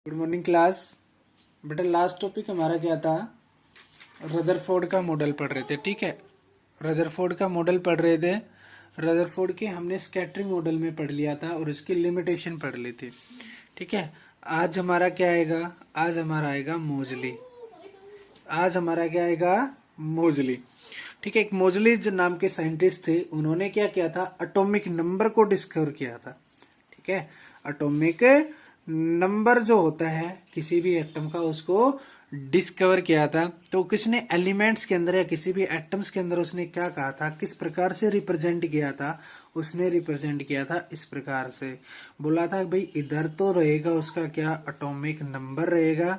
Good morning class. बेटा last topic हमारा क्या था? रदरफोर्ड का मॉडल पढ़ रहे थे। ठीक है, रदरफोर्ड का मॉडल पढ़ रहे थे। रदरफोर्ड के हमने स्कैटरिंग मॉडल में पढ़ लिया था और इसकी लिमिटेशन पढ़ ली थी। ठीक है, आज हमारा क्या आएगा? आज हमारा आएगा मोजली। आज हमारा क्या आएगा? मोजली। ठीक है, एक मोजली जो नाम के साइंटिस्ट थे, उन्होंने क्या किया था? एटॉमिक नंबर को डिस्कवर किया था। ठीक है, एटॉमिक नंबर जो होता है किसी भी एटम का, उसको डिस्कवर किया था। तो किसने एलिमेंट्स के अंदर या किसी भी एटम्स के अंदर उसने क्या कहा था, किस प्रकार से रिप्रेजेंट किया था? उसने रिप्रेजेंट किया था इस प्रकार से। बोला था भाई इधर तो रहेगा उसका क्या? एटॉमिक नंबर रहेगा,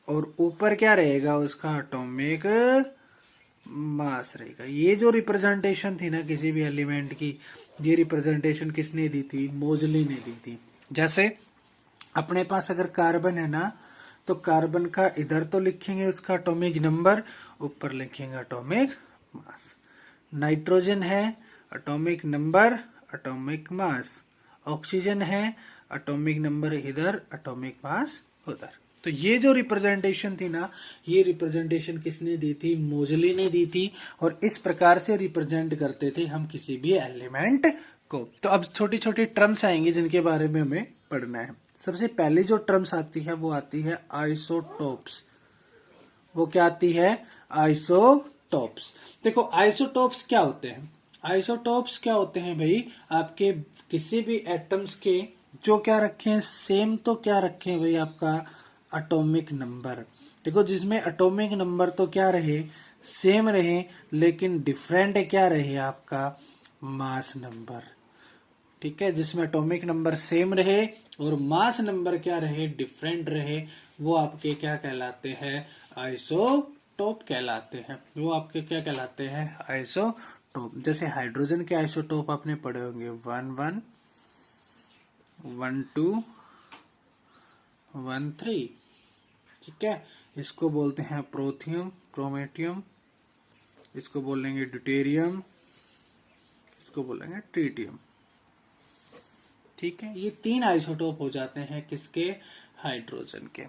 और ऊपर क्या रहेगा? उसका एटॉमिक मास रहेगा। ये जो रिप्रेजेंटेशन थी ना किसी भी एलिमेंट की, ये रिप्रेजेंटेशन किसने दी थी? मोजली ने दी थी। जैसे अपने पास अगर कार्बन है ना, तो कार्बन का इधर तो लिखेंगे उसका एटॉमिक नंबर, ऊपर लिखेंगे एटॉमिक मास। नाइट्रोजन है, atomic number, atomic mass. Oxygen है, एटॉमिक नंबर इधर, एटॉमिक मास उधर। तो ये जो रिप्रेजेंटेशन थी ना, ये रिप्रेजेंटेशन किसने दी थी? मोजली ने दी थी। और इस प्रकार से रिप्रेजेंट करते थे हम किसी भी एलिमेंट को। तो अब छोटी छोटी टर्म्स आएंगी जिनके बारे में हमें पढ़ना है। सबसे पहली जो टर्म्स आती है वो आती है आइसोटोप्स। वो क्या आती है? आइसोटोप्स। देखो आइसोटोप्स क्या होते हैं? आइसोटोप्स क्या होते हैं भाई? आपके किसी भी एटम्स के जो क्या रखें, सेम तो क्या रखें भाई? आपका एटॉमिक नंबर। देखो जिसमें एटॉमिक नंबर तो क्या रहे? सेम रहे, लेकिन डिफरेंट क्या रहे? आपका मास नंबर। ठीक है, जिसमें एटॉमिक नंबर सेम रहे और मास नंबर क्या रहे? डिफरेंट रहे, वो आपके क्या कहलाते हैं? आइसोटोप कहलाते हैं। वो आपके क्या कहलाते हैं? आइसोटोप। जैसे हाइड्रोजन के आइसोटोप आपने पढ़े होंगे 1 1 1 2 1 3। ठीक है, इसको बोलते हैं प्रोथियम, प्रोमेटियम, इसको बोलेंगे ड्यूटेरियम, इसको बोलेंगे ट्रीटियम। ठीक है, ये 3 आइसोटोप हो जाते हैं किसके? हाइड्रोजन के।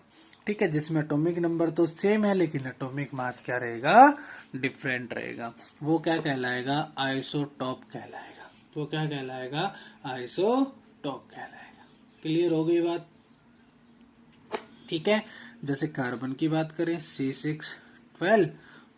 ठीक है, जिसमें एटॉमिक नंबर तो सेम है लेकिन एटॉमिक मास क्या रहेगा? डिफरेंट रहेगा। वो क्या कहलाएगा? आइसोटोप कहलाएगा। वो क्या कहलाएगा? आइसोटोप कहलाएगा। क्लियर हो गई बात? ठीक है, जैसे कार्बन की बात करें C612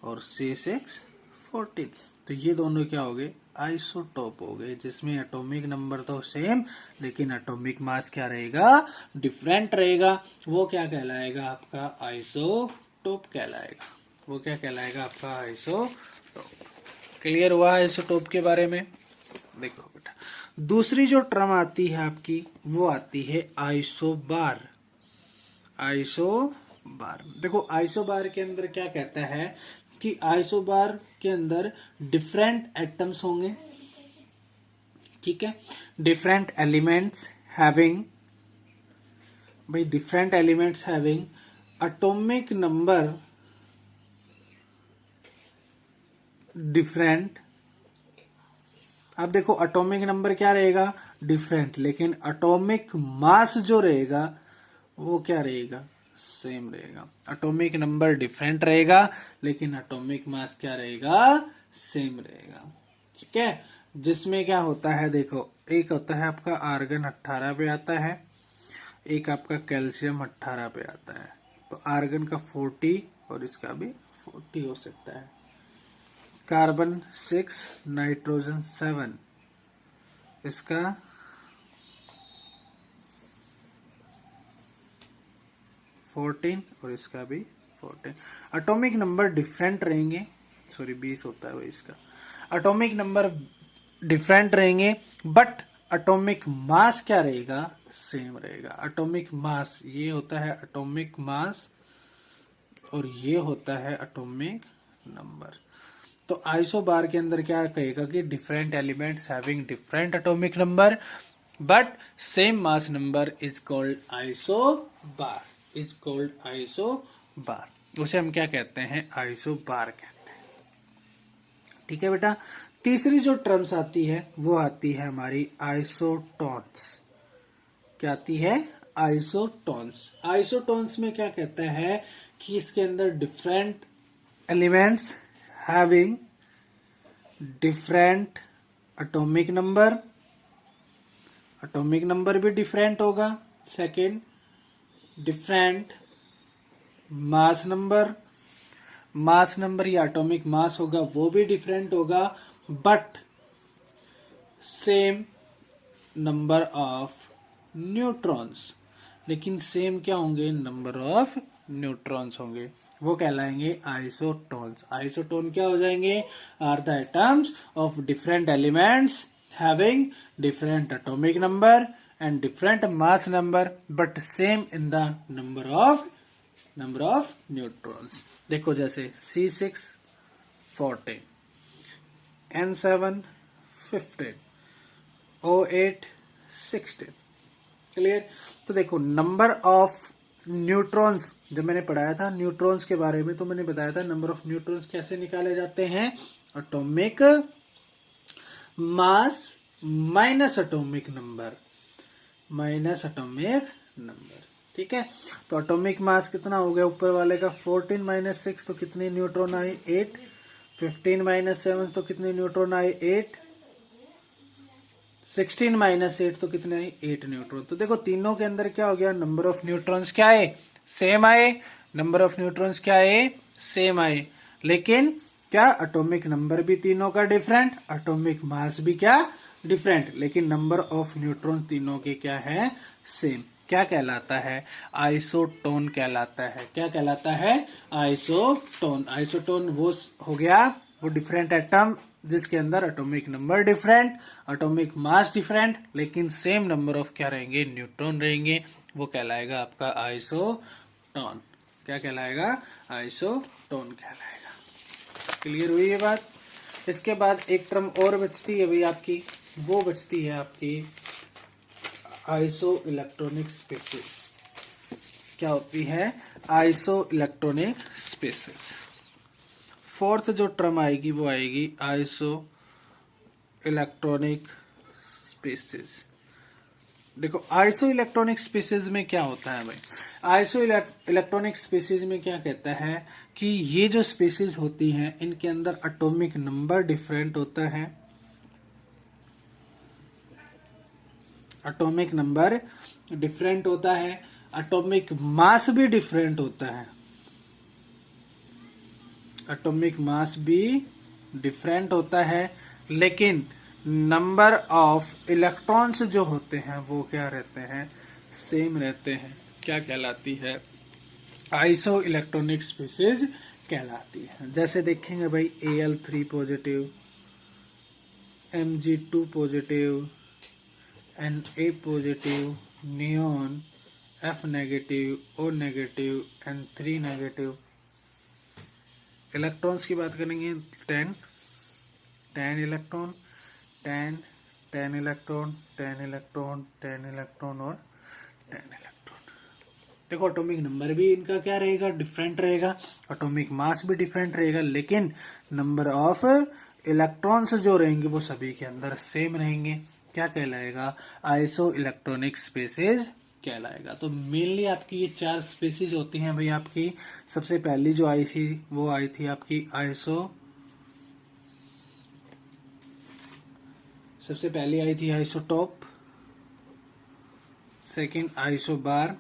और C614, तो ये दोनों क्या हो गए? आइसोटोप हो गए, जिसमें एटॉमिक नंबर तो सेम लेकिन एटॉमिक मास क्या रहेगा? डिफरेंट रहेगा। वो क्या कहलाएगा? आपका आइसोटोप कहलाएगा। वो क्या कहलाएगा? आपका आइसोटोप। क्लियर हुआ आइसोटोप के बारे में? देखो बेटा, दूसरी जो टर्म आती है आपकी, वो आती है आइसोबार। आइसोबार। देखो आइसोबार के अंदर क्या कहता है कि आइसोबार के अंदर डिफरेंट एटम्स होंगे। ठीक है, डिफरेंट एलिमेंट्स हैविंग, भाई different elements having atomic number different. अब देखो एटॉमिक नंबर क्या रहेगा? डिफरेंट, लेकिन एटॉमिक मास जो रहेगा वो क्या रहेगा? सेम रहेगा। एटॉमिक नंबर डिफरेंट रहेगा लेकिन एटॉमिक मास क्या रहेगा? सेम रहेगा। ठीक है, जिसमें क्या होता है? देखो एक होता है आपका आर्गन 18 पे आता है, एक आपका कैल्शियम 18 पे आता है। तो आर्गन का 40 और इसका भी 40 हो सकता है। कार्बन 6, नाइट्रोजन 7, इसका 14 और इसका भी 14। एटॉमिक नंबर डिफरेंट रहेंगे, सॉरी 20 होता है वो इसका। एटॉमिक नंबर डिफरेंट रहेंगे बट एटॉमिक मास क्या रहेगा? सेम रहेगा। एटॉमिक मास ये होता है एटॉमिक मास और ये होता है एटॉमिक नंबर। तो आइसोबार के अंदर क्या कहेगा कि different elements having different atomic number but same mass number is called isobar. Is called isobar. उसे हम क्या कहते हैं? आइसोबार कहते हैं। ठीक है बेटा, तीसरी जो टर्म्स आती है वो आती है हमारी आइसोटोन्स। क्या आती है? आइसोटोन्स। आइसोटोन्स में क्या कहता है कि इसके अंदर different elements having different atomic number, atomic number भी डिफरेंट होगा। Second, different mass number, mass number या एटॉमिक मास होगा वो भी डिफरेंट होगा, but same number of neutrons, लेकिन सेम क्या होंगे, नंबर ऑफ न्यूट्रॉन्स होंगे, वो कहलाएंगे आइसोटोन्स। आइसोटोन क्या हो जाएंगे, are the atoms of different elements having different atomic number and different mass number but same in the number of neutrons. देखो जैसे C6 14, N7 15, O8 16। क्लियर। तो देखो नंबर ऑफ न्यूट्रॉन्स, जब मैंने पढ़ाया था न्यूट्रॉन्स के बारे में तो मैंने बताया था नंबर ऑफ न्यूट्रॉन्स कैसे निकाले जाते हैं, atomic mass minus atomic number, minus atomic number. ठीक है, तो एटॉमिक मास कितना हो गया ऊपर वाले का 14 माइनस 6 तो कितने न्यूट्रॉन आए 8, 15 माइनस 7 तो कितने न्यूट्रॉन आए 8, 16 माइनस 8 तो कितने आए 8 न्यूट्रॉन। तो देखो तीनों के अंदर क्या हो गया, नंबर ऑफ न्यूट्रॉन्स क्या आए, सेम आए, नंबर ऑफ न्यूट्रॉन्स क्या आए, सेम आए, लेकिन क्या एटॉमिक नंबर भी तीनों का डिफरेंट, एटॉमिक मास भी क्या डिफरेंट, लेकिन नंबर ऑफ न्यूट्रॉन्स तीनों के क्या है, सेम। क्या कहलाता है, आइसोटोन कहलाता है। क्या कहलाता है, आइसोटोन। आइसोटोन वो हो गया वो डिफरेंट एटम जिसके अंदर atomic number different, atomic mass different, लेकिन सेम नंबर ऑफ क्या रहेंगे, न्यूट्रॉन रहेंगे, वो कहलाएगा आपका आइसोटोन। क्या कहलाएगा, आइसोटोन कहलाएगा। क्लियर हुई ये बात। इसके बाद एक टर्म और बचती है भाई आपकी, वो बचती है आपकी आइसो इलेक्ट्रॉनिक स्पेसिस। क्या होती है, आइसो इलेक्ट्रॉनिक स्पेसिस। फोर्थ जो टर्म आएगी वो आएगी आइसो इलेक्ट्रॉनिक स्पेसिस। देखो आइसो इलेक्ट्रॉनिक स्पेसिस में क्या होता है भाई, आइसो इलेक्ट्रॉनिक स्पेसिस में क्या कहता है कि ये जो स्पेसिस होती हैं इनके अंदर एटॉमिक नंबर डिफरेंट होता है, एटॉमिक नंबर डिफरेंट होता है, एटॉमिक मास भी डिफरेंट होता है, एटॉमिक मास भी डिफरेंट होता है, लेकिन नंबर ऑफ इलेक्ट्रॉन्स जो होते हैं वो क्या रहते हैं, सेम रहते हैं। क्या कहलाती है, आइसो इलेक्ट्रॉनिक स्पेसिस कहलाती है। जैसे देखेंगे भाई Al3 positive, Mg2 positive, Na positive, neon, F negative, O negative, N3 negative. Electrons की बात करेंगे 10 इलेक्ट्रॉन, 10 इलेक्ट्रॉन, 10 इलेक्ट्रॉन, 10 इलेक्ट्रॉन और 10 इलेक्ट्रॉन। देखो एटॉमिक नंबर भी इनका क्या रहेगा, डिफरेंट रहेगा, एटॉमिक मास भी डिफरेंट रहेगा, लेकिन नंबर ऑफ इलेक्ट्रॉन्स जो रहेंगे वो सभी के अंदर सेम रहेंगे। क्या कहलाएगा, आइसो इलेक्ट्रॉनिक स्पेसिस कहलाएगा। तो मेनली आपकी ये 4 स्पेसिस होती हैं भाई आपकी। सबसे पहली जो आई थी वो आई थी आपकी सबसे पहली आई थी आइसोटोप, सेकंड आइसोबार,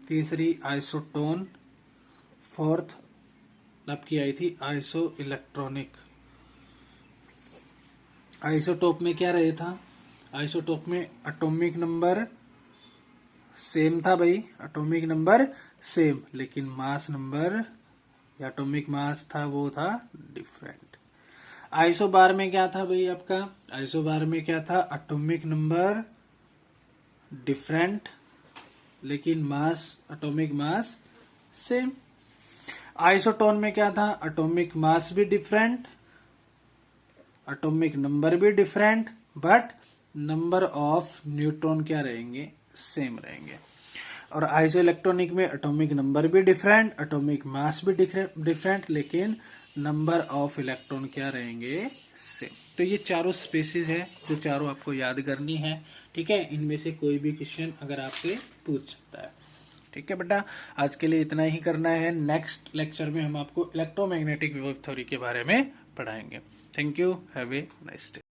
तीसरी आइसोटोन, फोर्थ आपकी आई थी आइसो इलेक्ट्रॉनिक। आइसोटोप में क्या रहे था, आइसोटोप में एटॉमिक नंबर सेम था भाई, एटॉमिक नंबर सेम, लेकिन मास नंबर या एटॉमिक मास था वो था डिफरेंट। आइसोबार में क्या था भाई आपका, आइसोबार में क्या था, एटॉमिक नंबर डिफरेंट लेकिन मास, एटॉमिक मास सेम। आइसोटोन में क्या था, एटॉमिक मास भी डिफरेंट, एटॉमिक नंबर भी different, but number of neutron क्या रहेंगे, सेम रहेंगे। और आइसो इलेक्ट्रॉनिक में एटॉमिक नंबर भी डिफरेंट, एटॉमिक मास भी डिफरेंट, लेकिन नंबर ऑफ इलेक्ट्रॉन क्या रहेंगे, सेम। तो ये चारों स्पेसीज है जो चारों आपको याद करनी है, ठीक है। इनमें से कोई भी क्वेश्चन अगर आपसे पूछ सकता है, ठीक है बेटा। आज के लिए इतना ही करना है। नेक्स्ट लेक्चर में हम आपको इलेक्ट्रोमैग्नेटिक वेव थ्योरी के बारे में पढ़ाएंगे। Thank you, have a nice day.